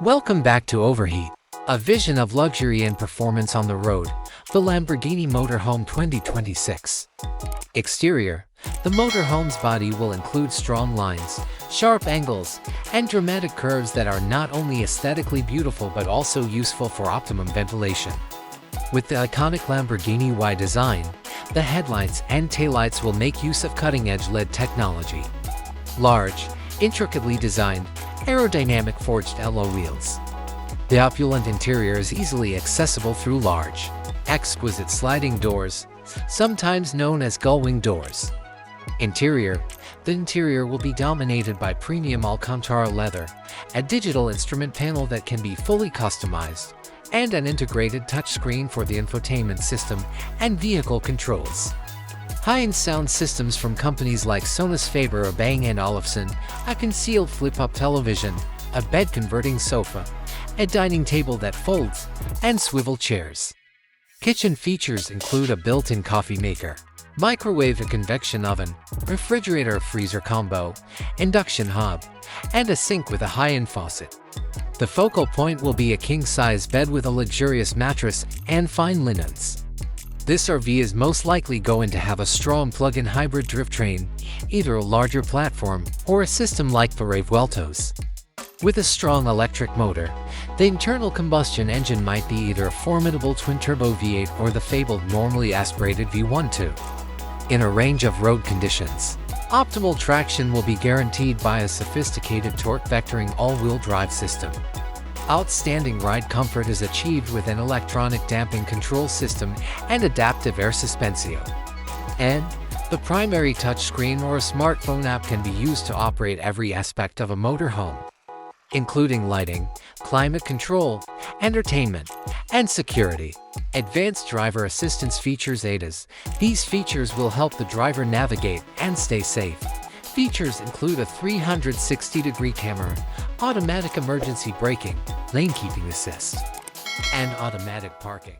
Welcome back to Overheat, a vision of luxury and performance on the road, the Lamborghini Motorhome 2026. Exterior: the motorhome's body will include strong lines, sharp angles, and dramatic curves that are not only aesthetically beautiful but also useful for optimum ventilation. With the iconic Lamborghini Y design, the headlights and taillights will make use of cutting-edge LED technology. Large, intricately designed, aerodynamic forged alloy wheels. The opulent interior is easily accessible through large, exquisite sliding doors, sometimes known as gullwing doors. Interior: the interior will be dominated by premium Alcantara leather, a digital instrument panel that can be fully customized, and an integrated touchscreen for the infotainment system and vehicle controls. High-end sound systems from companies like Sonus Faber or Bang Olufsen, a concealed flip-up television, a bed-converting sofa, a dining table that folds, and swivel chairs. Kitchen features include a built-in coffee maker, microwave and convection oven, refrigerator-freezer combo, induction hob, and a sink with a high-end faucet. The focal point will be a king-size bed with a luxurious mattress and fine linens. This RV is most likely going to have a strong plug-in hybrid drivetrain, either a larger platform or a system like the Revueltos. With a strong electric motor, the internal combustion engine might be either a formidable twin-turbo V8 or the fabled normally aspirated V12. In a range of road conditions, optimal traction will be guaranteed by a sophisticated torque vectoring all-wheel drive system. Outstanding ride comfort is achieved with an electronic damping control system and adaptive air suspension. And the primary touchscreen or a smartphone app can be used to operate every aspect of a motorhome, including lighting, climate control, entertainment, and security. Advanced driver assistance features ADAS. These features will help the driver navigate and stay safe. Features include a 360-degree camera, automatic emergency braking, lane keeping assist, and automatic parking.